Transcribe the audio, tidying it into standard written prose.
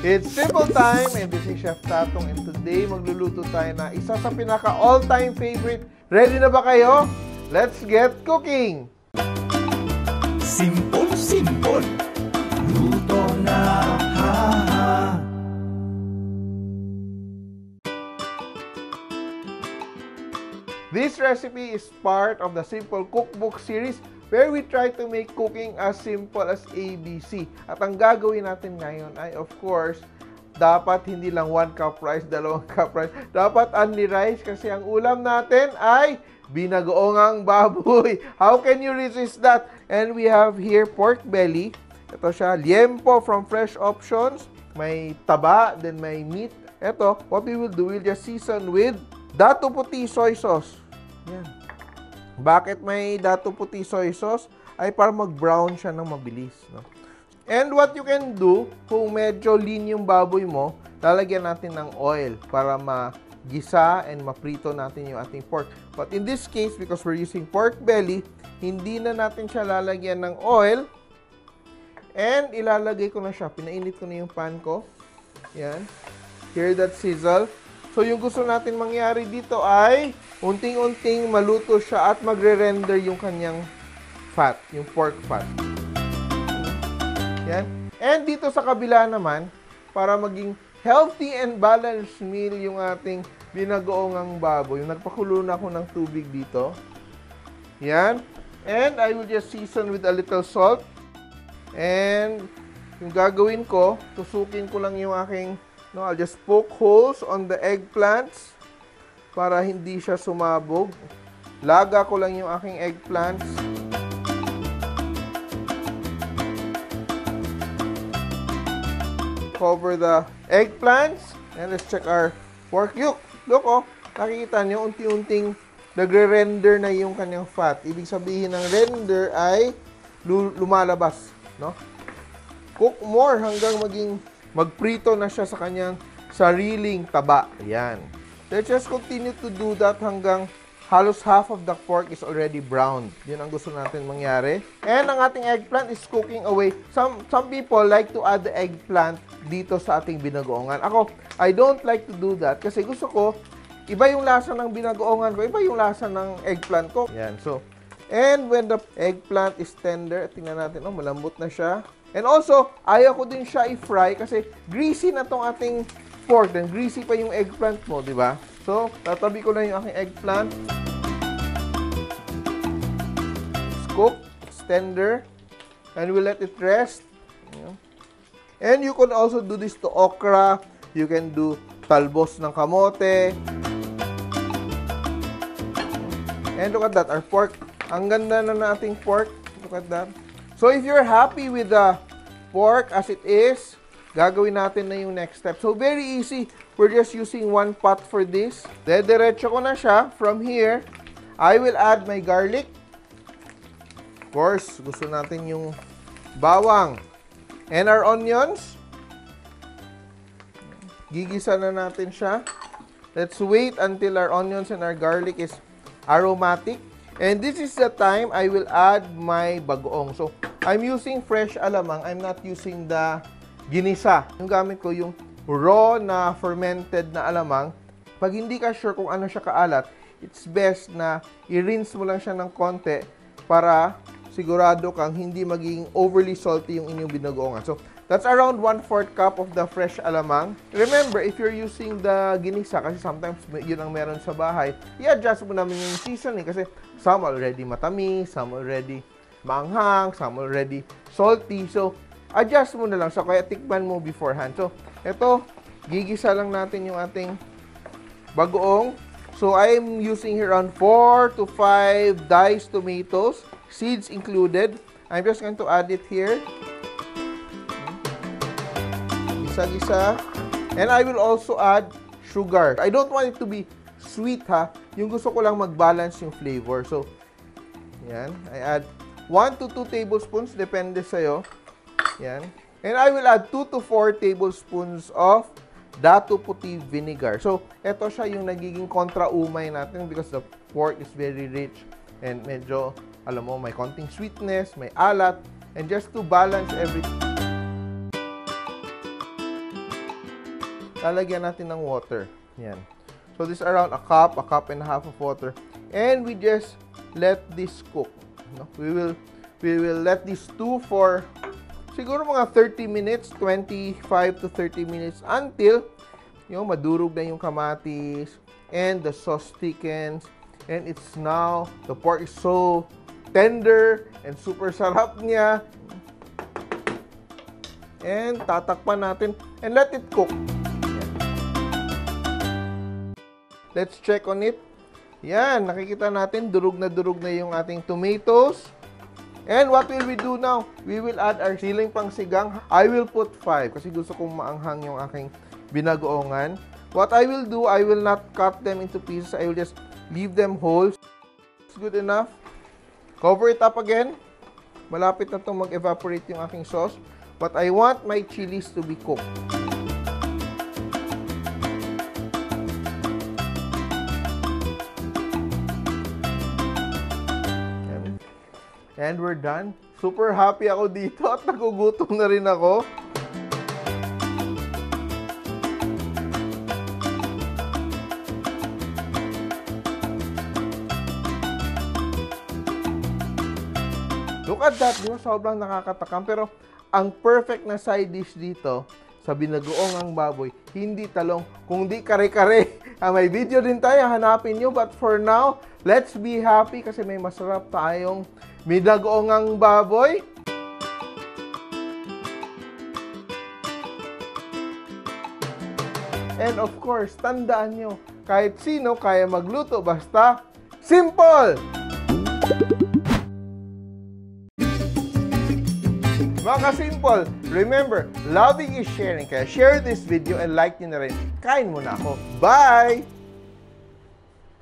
It's simple time and this is Chef Tatong and today magluluto tayo na isa sa pinaka all-time favorite. Ready na ba kayo? Let's get cooking! Simple, luto na ha. This recipe is part of the Simple Cookbook series where we try to make cooking as simple as ABC. At ang gagawin natin ngayon ay of course, dapat hindi lang 1 cup rice, 2 cup rice. Dapat only rice kasi ang ulam natin ay binagoongang baboy. How can you resist that? And we have here pork belly. Ito siya, liempo from Fresh Options. May taba, then may meat. Ito, what we will do, we'll just season with Dato Puti soy sauce. Yan. Bakit may Dato Puti soy sauce? Ay para mag-brown siya ng mabilis. No? And what you can do, kung medyo lean yung baboy mo, lalagyan natin ng oil para magisa and maprito natin yung ating pork. But in this case, because we're using pork belly, hindi na natin siya lalagyan ng oil. And ilalagay ko na siya. Pinainit ko na yung pan ko. Yan. Hear that sizzle. So, yung gusto natin mangyari dito ay unting-unting maluto siya at magre-render yung kanyang fat, yung pork fat. Yan. And dito sa kabila naman, para maging healthy and balanced meal yung ating binagoongang baboy. Nagpakulo na ako ng tubig dito. Yan. And I will just season with a little salt. And yung gagawin ko, tusukin ko lang yung aking I'll just poke holes on the eggplants para hindi siya sumabog. Laga ko lang yung aking eggplants. Cover the eggplants. And let's check our pork yolk. Look, oh, nakikita nyo, unti-unting nagre-render na yung kanyang fat. Ibig sabihin ng render ay lumalabas. No? Cook more hanggang magprito na siya sa kanyang sariling taba. Ayan. Let's just continue to do that hanggang halos half of the pork is already browned. Yun ang gusto natin mangyari. And ang ating eggplant is cooking away. Some people like to add the eggplant dito sa ating binagoongan. Ako, I don't like to do that kasi gusto ko, iba yung lasa ng binagoongan ko, iba yung lasa ng eggplant ko. Ayan. So, and when the eggplant is tender, tingnan natin, oh, malambot na siya. And also, ayaw ko din siya i-fry kasi greasy na tong ating pork. Then greasy pa yung eggplant mo, di ba? So, tatabi ko na yung aking eggplant. It's cooked. It's tender. And we'll let it rest. And you can also do this to okra. You can do talbos ng kamote. And look at that, our pork. Ang ganda na nating pork. Look at that. So, if you're happy with the pork as it is, gagawin natin na yung next step. So, very easy. We're just using 1 pot for this. Dediretso ko na siya. From here, I will add my garlic. Of course, gusto natin yung bawang. And our onions. Gigisa na natin siya. Let's wait until our onions and our garlic is aromatic. And this is the time I will add my bagoong. So, I'm using fresh alamang. I'm not using the ginisa. Yung gamit ko yung raw na fermented na alamang. Pag hindi ka sure kung ano siya kaalat, it's best na i-rinse mo lang siya ng konti para sigurado kang hindi maging overly salty yung inyong binagoongan. So, that's around 1/4 cup of the fresh alamang. Remember, if you're using the ginisa, kasi sometimes yun ang meron sa bahay, i-adjust mo namin yung seasoning kasi some already matamis, some already maanghang, some already salty. So, adjust mo na lang. So, kaya tikman mo beforehand. So, ito, gigisa lang natin yung ating bagoong. So, I'm using here around 4 to 5 diced tomatoes, seeds included. I'm just going to add it here. Gisa-gisa. And I will also add sugar. I don't want it to be sweet, ha. Yung gusto ko lang mag-balance yung flavor. So, yan. I add 1 to 2 tablespoons, depende sa'yo. Yan. And I will add 2 to 4 tablespoons of Dato Puti vinegar. So, ito siya yung nagiging kontra-umay natin because the pork is very rich and medyo, alam mo, may konting sweetness, may alat, and just to balance everything. lalagyan natin ng water. Yan. So, this is around a cup and a half of water. And we just let this cook. No? We will let this stew for siguro mga 30 minutes, 25 to 30 minutes until yung madurog na yung kamatis and the sauce thickens. And it's now, the pork is so tender and super sarap niya. And tatakpan natin and let it cook. Let's check on it. Yan, nakikita natin durog na yung ating tomatoes. And what will we do now? We will add our siling pangsigang. I will put 5 kasi gusto kong maanghang yung aking binagoongan. What I will do, I will not cut them into pieces. I will just leave them whole. It's good enough. Cover it up again. Malapit na itong mag-evaporate yung aking sauce. But I want my chilies to be cooked. And we're done. Super happy ako dito at nagugutom na rin ako. Look at that, di ba? Sobrang nakakatakam. Pero ang perfect na side dish dito sa binagoong baboy, hindi talong, kundi kare-kare. May video din tayo, hanapin nyo. But for now, let's be happy kasi may masarap tayong binagoong baboy. And of course, tandaan nyo, kahit sino kaya magluto, basta simple! Mga ka-simple, remember, loving is sharing. Kaya share this video and like nyo na rin. Kain muna ako. Bye!